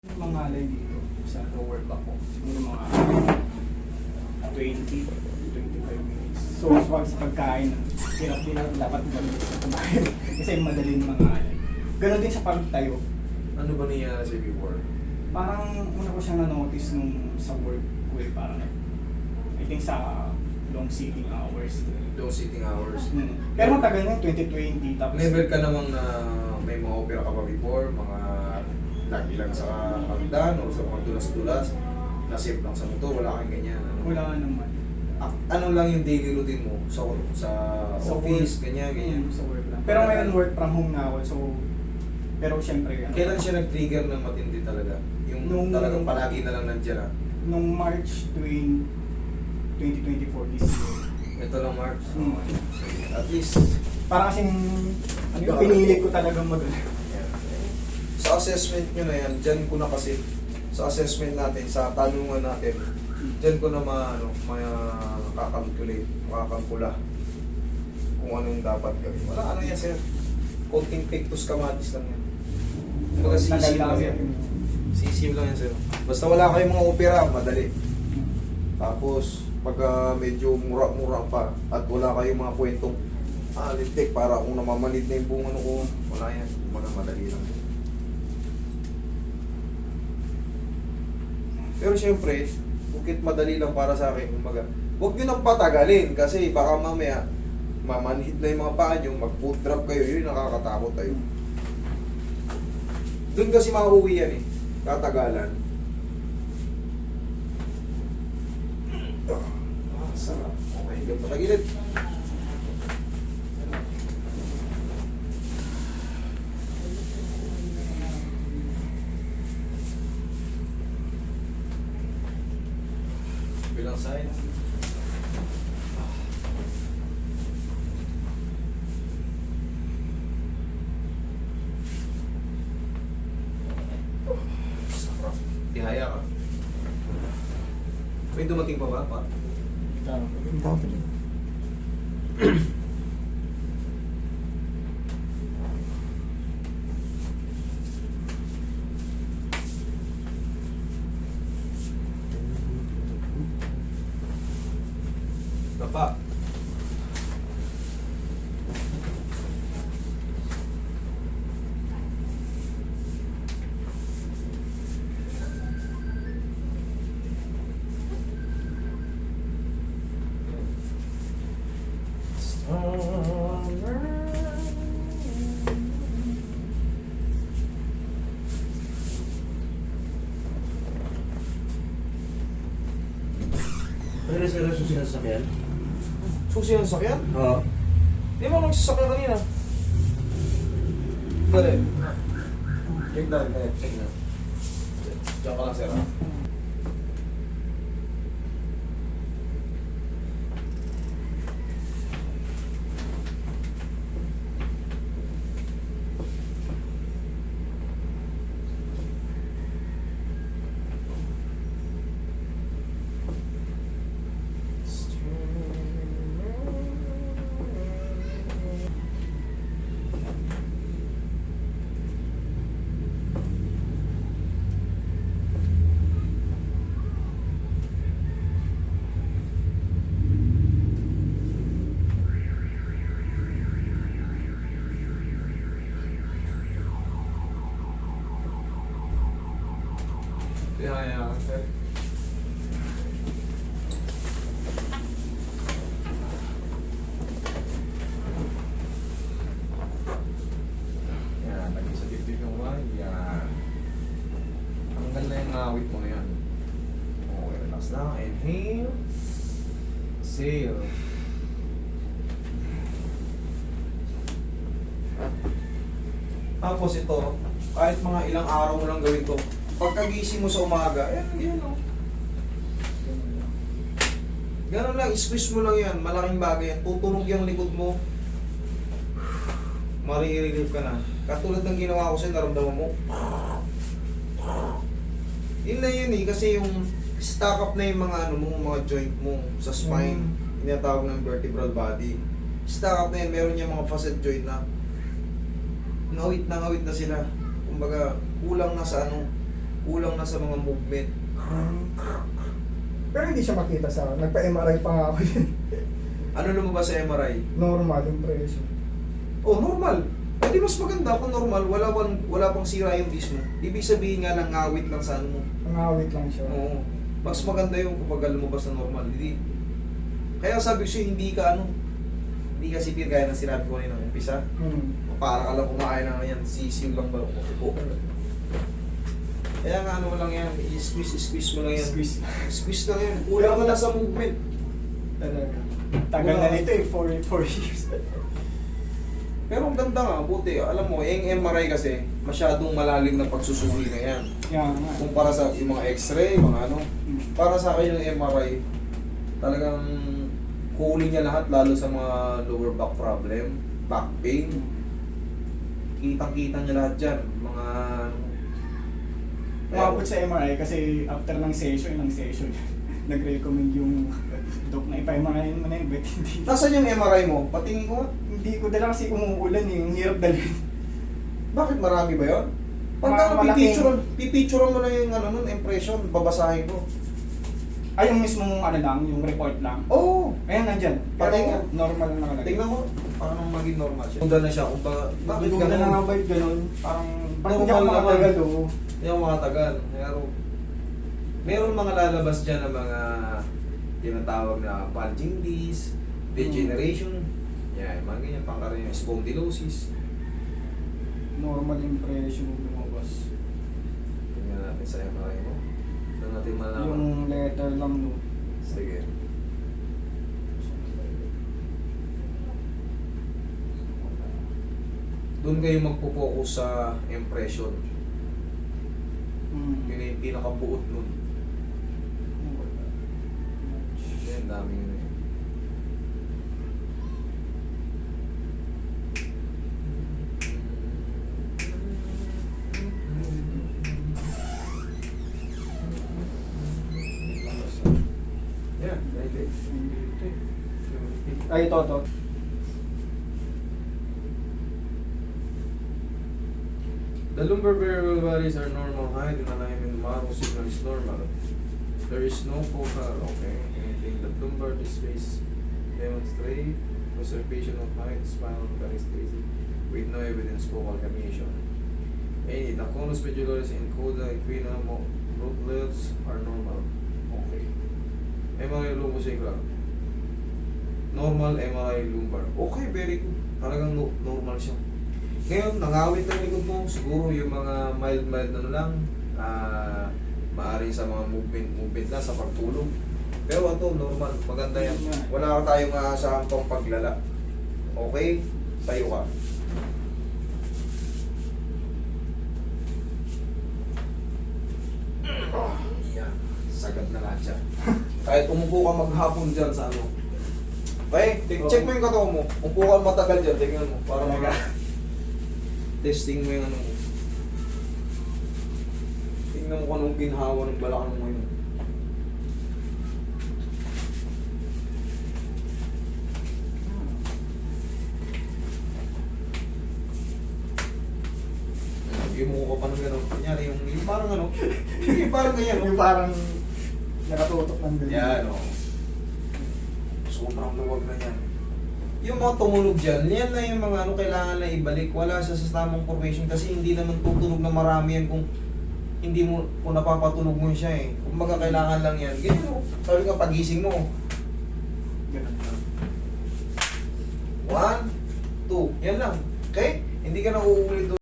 Mga alay dito sa lower back ko. Siguro mga 20-25 minutes. So, wag sa pagkain, hirap din ang dapat mabilis na kumain. Kasi madaling mga alay. Ganon din sa pagtayo. Ano ba niya sa before? Parang una ko siyang na-notice nung sa work ko parang I think sa long sitting hours. Those sitting hours. Pero matagal na 2020 tapos Never ka namang na may mga opera ka pa before, mga lagi lang sa hagdan o sa mga tulas-tulas, na-save lang sa motor, wala kang ganyan. Ano? wala naman. Ano lang yung daily routine mo sa Sa office, work. ganyan. Sa work lang. Pero ngayon work from home na ako. So, pero syempre, Kailan siya nag-trigger ng matindi talaga? Yung Nung- talagang palagi na lang nandiyan na. nung March 2024 this year. Ito lang March. Hmm. At least, Parang kasing ano yung pinili ko talagang mag sa assessment nyo na yan, dyan ko na kasi, sa assessment natin, sa tanungan natin, dyan ko na makakalculate, makakalkula kung anong dapat gawin. Wala ano yan, sir. Konting pectus kamatis lang yan. Kumbaga sisim lang yan. Sisim lang yan, sir. Basta wala kayong mga opera, madali. Tapos, pag medyo mura-mura pa at wala kayong mga kwentong lintik para kung namamanid na yung buong ano ko, wala yan. Kumbaga madali lang. Pero syempre, bukit madali lang para sa akin, kumbaga, huwag nyo nang patagalin kasi baka mamaya mamanhid na yung mga paa nyo, mag-foot drop kayo, yun nakakatakot tayo. Doon kasi mauwi yan eh, katagalan. Sarap. Okay, hanggang patagilid. Bilang side. Sarap. Tihaya ka. May dumating pa ba? Bapa. Ano sila susi ng sasakyan? Susi ng sakyan? Oo. Di ba nagsasakyan kanina? Dali. Check na, check na. Diyan ka lang, sir. ah. Yeah, sir. Yan, lagi sa dibdib yung wine. Yan. Tanggal na yung awit mo na yan. Okay, relax lang. Inhale. Exhale. Tapos ito, kahit mga ilang araw mo lang gawin to, pagkagising mo sa umaga, yan o. Ganun lang, squeeze mo lang yan, malaking bagay yan. Tutunog yung likod mo, marirelieve ka na. Katulad ng ginawa ko sa'yo, naramdaman mo. Yun na yun eh, kasi yung stack up na yung mga ano mo, mga joint mo sa spine, tinatawag ng vertebral body. Stack up na yun, meron yung mga facet joint na ngawit na sila. Kumbaga, kulang na sa ano, Kulang na sa mga movement. Pero hindi siya makita sa, nagpa-MRI pa nga ako yun. Ano lumabas sa MRI? Normal impression. Oh, normal. Hindi mas maganda kung normal, wala pang sira yung disc mo. Ibig sabihin nga lang ngawit lang sa ano mo. Nangawit lang siya. Oo. Mas maganda yung kapag lumabas na normal. Hindi. Kaya sabi ko sa'yo, hindi ka sipir gaya ng sinabi ko kanina ng umpisa. Para ka lang kumain na yan, sisiw lang ba? Kaya nga ano lang yan, squeeze mo lang yan. Squeeze lang yan. Kulang ka na sa movement. Talaga. Tagal na nito eh, 4 years. Pero ang ganda nga, buti. Alam mo, yung MRI kasi, masyadong malalim na pagsusuri na yan. Yan nga. Kumpara sa yung mga x-ray, mga ano. Para sa akin yung MRI, talagang huli niya lahat, lalo sa mga lower back problem, back pain. Kitang-kita niya lahat dyan. Mga... Umabot sa MRI kasi after ng session, nag-recommend yung doc na ipa-MRI mo na yun, but hindi. Nasaan yung MRI mo? Patingin ko nga. Hindi ko dala kasi umuulan eh, yung hirap dalhin. Bakit marami ba yun? Pagka Malaking- pipicturean mo na yung ano, nun, impression, babasahin ko. Ay, yung mismong ano lang, yung report lang. Oo! Ayan, nandyan. Pero Patingin. normal lang nakalagay. Tingnan mo, paano maging normal siya. Kung na siya, kung bakit Hindi ko na ganun? nga ba ganun? Parang, ba't Normal hindi ako naman. makatagal oh? Hindi ako makatagal. Meron mga lalabas dyan na mga tinatawag na bulging disc, degeneration, yan, mga ganyan, pangkaraniwan, spondylosis. Normal impression yung lumabas. Tingnan natin sa MRI mo. Tingnan natin malaman. Yung letter lang no. Sige. Doon kayo magpo-focus sa impression. Yun na yung pinakabuot nun. Yan, dami yun eh. Yan, dahil Ay, ito. The lumbar variable values are normal height and alignment. Maro signal is normal. There is no focal, okay. Anything that lumbar space demonstrate preservation of height, spinal characteristic with no evidence focal commission. Any, the conus medullaris and coda equina rootlets are normal. Okay. MRI lumbosacral. Normal MRI lumbar. Okay, very good. Talagang normal siya. Ngayon, nangawit na likod mo, siguro yung mga mild na lang, maaaring sa mga movement na sa pagtulog. Pero ito, normal, maganda yan. Wala ka tayong aasahang pang paglala. Okay? Tayo ka. Yan. Sagad na lahat siya. Kahit umupo ka maghapon dyan sa ano. Okay, check mo yung katawan mo. Umupo ka matagal dyan, tingnan mo. Para testing mo yung ano mo. Tingnan mo kung anong ginhawa ng balakang mo yun. Yung ka pa ng gano'n. Kunyari yung parang ano. Yung parang ganyan. Yung parang nakatutok ng ganyan. Yan o. Sobrang luwag na yan. Yung mga tumunog dyan, yan na yung mga ano kailangan na ibalik. Wala sa tamang formation kasi hindi naman tutunog na marami yan kung hindi mo, kung napapatunog mo siya eh. Kung baga kailangan lang yan. Ganyan o. Sabi ka pagising mo. Ganun lang. 1, 2. Yan lang. Okay? Hindi ka na uulit doon.